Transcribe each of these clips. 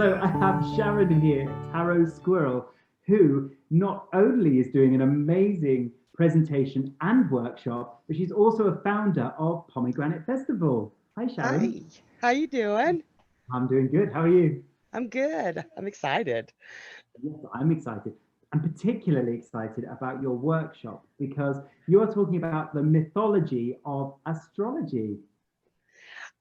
So I have Sharon here, Tarot Skwirl, who not only is doing an amazing presentation and workshop, but she's also a founder of Pomegranate Festival. Hi, Sharon. Hi, how you doing? I'm doing good. How are you? I'm good. I'm excited. Yes, I'm excited. I'm particularly excited about your workshop because you're talking about the mythology of astrology.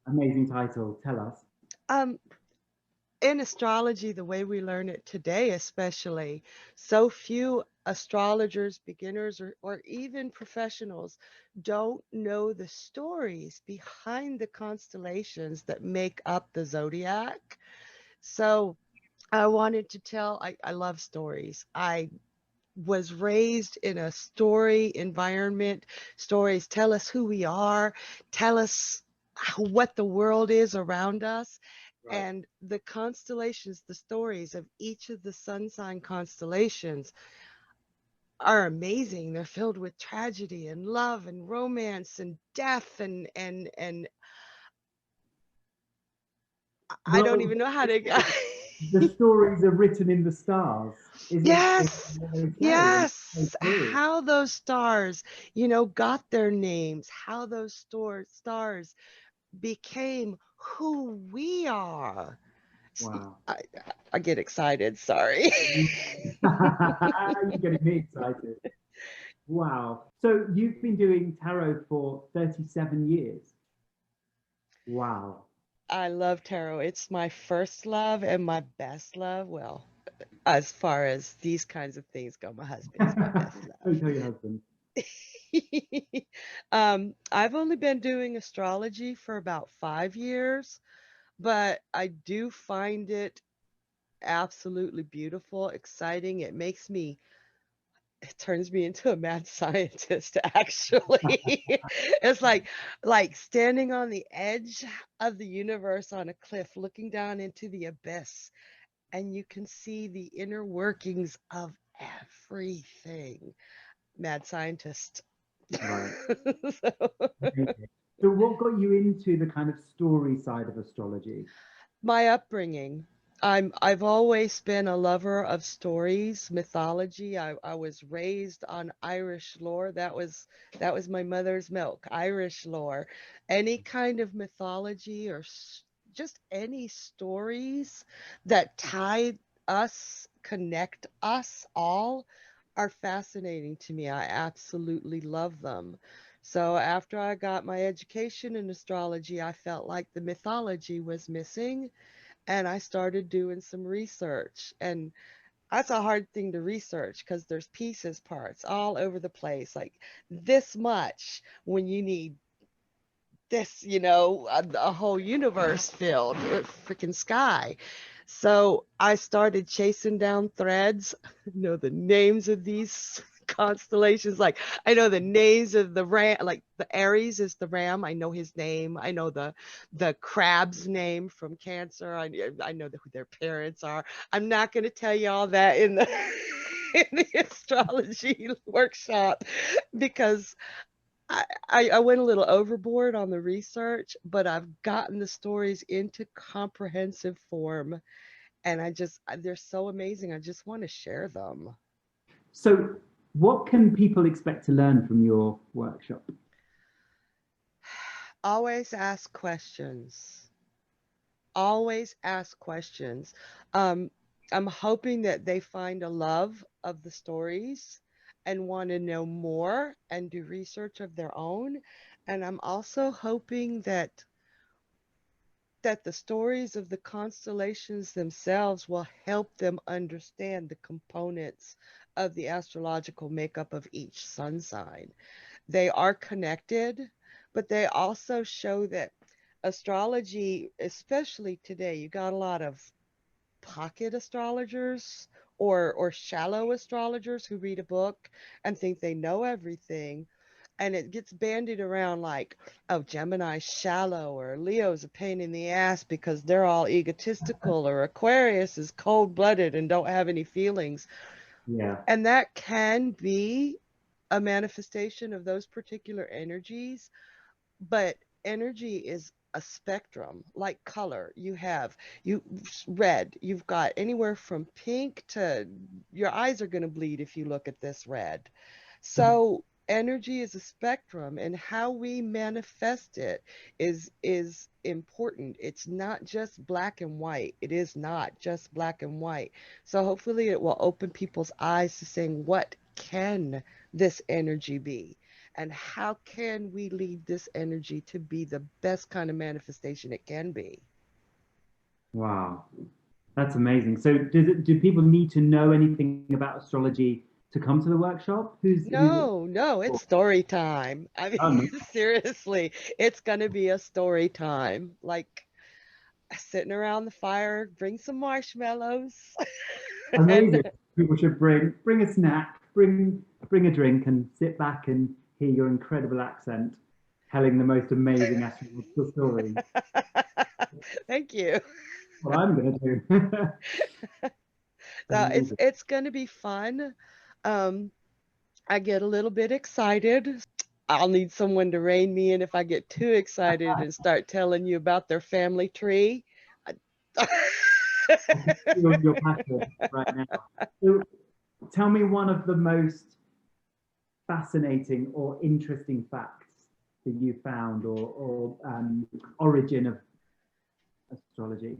Amazing title. Tell us. Um, in astrology, the way we learn it today, especially, so few astrologers, beginners, or even professionals don't know the stories behind the constellations that make up the zodiac. So I wanted to tell, I love stories. I was raised in a story environment. Stories tell us who we are, tell us what the world is around us. Right. And the constellations, the stories of each of the sun sign constellations are amazing. They're filled with tragedy and love and romance and death and I don't Well, even know how to the stories are written in the stars, is Yes, what they say, and it's so yes. true. How those stars, got their names, how those stars became who we are. Wow. I, I get excited, sorry. You're getting me excited. Wow. So you've been doing tarot for 37 years. Wow. I love tarot. It's my first love and my best love. Well, as far as these kinds of things go, my husband is my best Don't tell your husband. love. I've only been doing astrology for about 5 years, but I do find it absolutely beautiful, exciting. It turns me into a mad scientist, actually. It's like standing on the edge of the universe on a cliff, looking down into the abyss, and you can see the inner workings of everything. Mad scientist. Right. So, Amazing. So what got you into the kind of story side of astrology? my upbringing. I've always been a lover of stories, mythology. I was raised on Irish lore. That was my mother's milk, Irish lore. Any kind of mythology or just any stories that tie us, connect us all are fascinating to me. I absolutely love them. So after I got my education in astrology, I felt like the mythology was missing, and I started doing some research. And that's a hard thing to research because there's pieces, parts all over the place, like this much when you need this, a whole universe filled with freaking sky. So I started chasing down threads, know the names of these constellations. Like I know the names of the ram, like the Aries is the ram. I know his name. I know the crab's name from Cancer. I know who their parents are. I'm not going to tell you all that in the in the astrology workshop because I went a little overboard on the research, but I've gotten the stories into comprehensive form, and they're so amazing. I just want to share them. So what can people expect to learn from your workshop? Always ask questions. Always ask questions. Um, I'm hoping that they find a love of the stories and want to know more and do research of their own. And I'm also hoping that the stories of the constellations themselves will help them understand the components of the astrological makeup of each sun sign. They are connected, but they also show that astrology, especially today, you got a lot of pocket astrologers or shallow astrologers who read a book and think they know everything, and it gets bandied around like, oh, Gemini's shallow or Leo's a pain in the ass because they're all egotistical, or Aquarius is cold-blooded and don't have any feelings. Yeah. And that can be a manifestation of those particular energies, but energy is a spectrum like color. You red, you've got anywhere from pink to your eyes are going to bleed if you look at this red. So energy is a spectrum, and how we manifest it is important. It's not just black and white. It is not just black and white. So hopefully it will open people's eyes to saying, what can this energy be? And how can we lead this energy to be the best kind of manifestation it can be? Wow, that's amazing. So, do people need to know anything about astrology to come to the workshop? Who's No, no, it's story time. I oh, mean, no. seriously, it's going to be a story time. Like sitting around the fire, bring some marshmallows. Amazing. And People should bring a snack, bring a drink, and sit back and hear your incredible accent telling the most amazing astrological story. thank you. What I'm going to do. So Amazing. it's going to be fun. Um, I get a little bit excited. I'll need someone to rein me in if I get too excited and start telling you about their family tree. I can feel your passion right now. So, tell me one of the most fascinating or interesting facts that you found, or origin of astrology.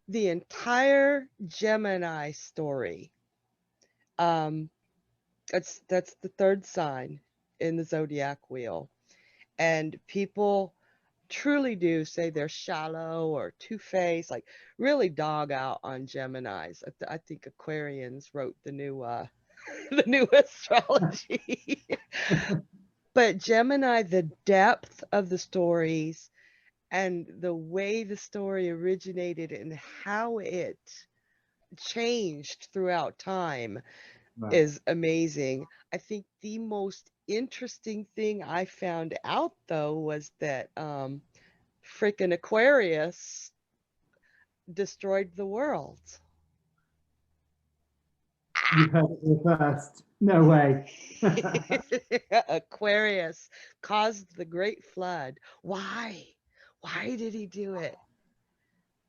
The entire Gemini story. Um, that's the third sign in the zodiac wheel, and people truly do say they're shallow or two-faced, like really dog out on Geminis. I think Aquarians wrote the new the new astrology. But Gemini, the depth of the stories and the way the story originated and how it changed throughout time Right. is amazing. I think the most interesting thing I found out though was that freaking Aquarius destroyed the world. You heard it here first. No way. Aquarius caused the great flood. Why? Why did he do it?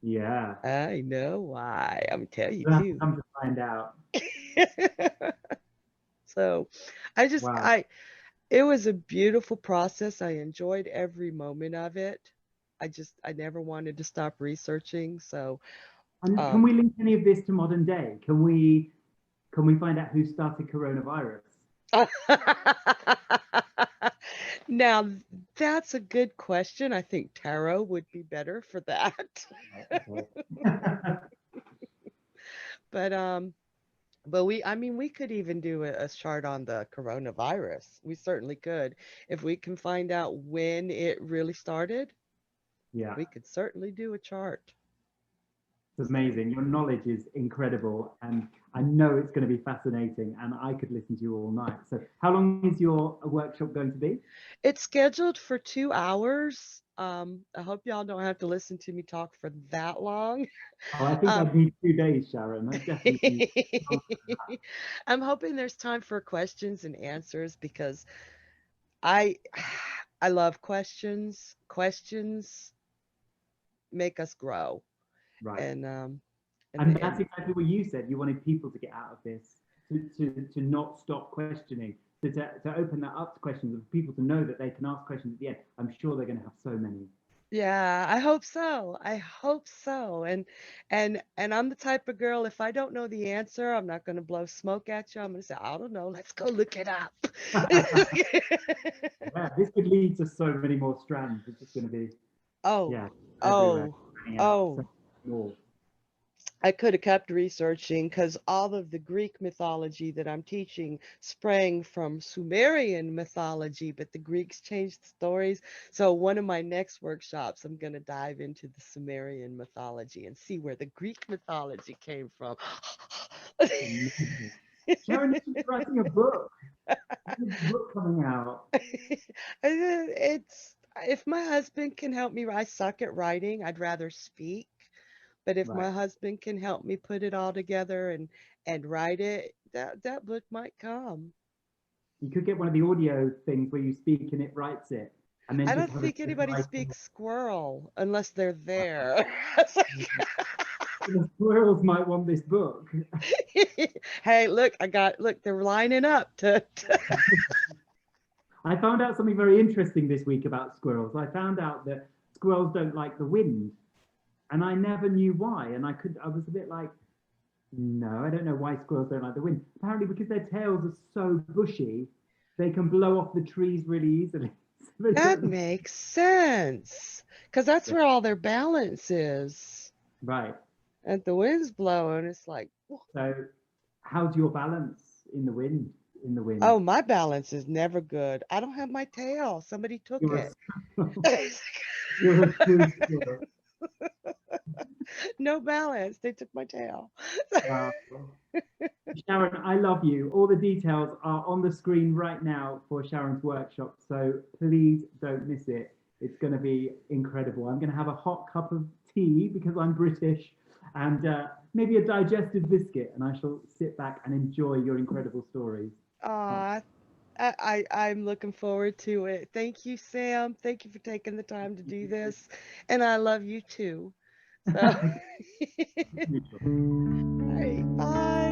Yeah. I know why. I'm telling you We'll have to too. come to find out. So Wow. it was a beautiful process. I enjoyed every moment of it. I never wanted to stop researching. So, And can um, we link any of this to modern day? Can we find out who started coronavirus? now that's a good question. I think tarot would be better for that. Okay. But I mean, we could even do a chart on the coronavirus. We certainly could. If we can find out when it really started, Yeah. we could certainly do a chart. It's So amazing. Your knowledge is incredible, and I know it's going to be fascinating. And I could listen to you all night. So, how long is your workshop going to be? it's scheduled for 2 hours. I hope y'all don't have to listen to me talk for that long. Oh, I think Um, I'd need 2 days, Sharon. I definitely need. I'm hoping there's time for questions and answers because I I love questions. Questions make us grow. Right. And And and that's exactly what you said. You wanted people to get out of this, to not stop questioning, to open that up to questions, of people to know that they can ask questions at the end. I'm sure they're going to have so many. yeah, I hope so. I hope so. And I'm the type of girl, if I don't know the answer, I'm not going to blow smoke at you. I'm going to say, I don't know. Let's go look it up. Yeah, this could lead to so many more strands. It's just going to be, Oh, yeah, everywhere, oh, running out. So oh. more. I could have kept researching because all of the Greek mythology that I'm teaching sprang from Sumerian mythology, but the Greeks changed the stories. So one of my next workshops, I'm going to dive into the Sumerian mythology and see where the Greek mythology came from. Amazing. Sharon, you should be writing a book. There's a book coming out. It's if my husband can help me, I suck at writing. I'd rather speak. But if Right. my husband can help me put it all together and write it, that book might come. You could get one of the audio things where you speak and it writes it. And then I just don't have a think anybody bit speaks squirrel unless they're there. It's like, the squirrels might want this book. hey, look, look, they're lining up to I found out something very interesting this week about squirrels. I found out that squirrels don't like the wind, and I never knew why. And I was a bit like, no, I don't know why squirrels don't like the wind. Apparently, because their tails are so bushy, they can blow off the trees really easily. So they that don't- makes sense. Because that's Yeah, where all their balance is. right. And the wind's blowing, it's like, So, how's your balance in the wind? In the wind, oh, my balance is never good. I don't have my tail. Somebody took you're a it. squirrel. You're a true squirrel. No balance. They took my tail. Wow. Sharon, I love you. All the details are on the screen right now for Sharon's workshop, so please don't miss it. It's going to be incredible. I'm going to have a hot cup of tea because I'm British and maybe a digestive biscuit, and I shall sit back and enjoy your incredible stories. Oh, Aw, I'm looking forward to it. Thank you, Sam. Thank you for taking the time to do this. And I love you too. So, all right, bye.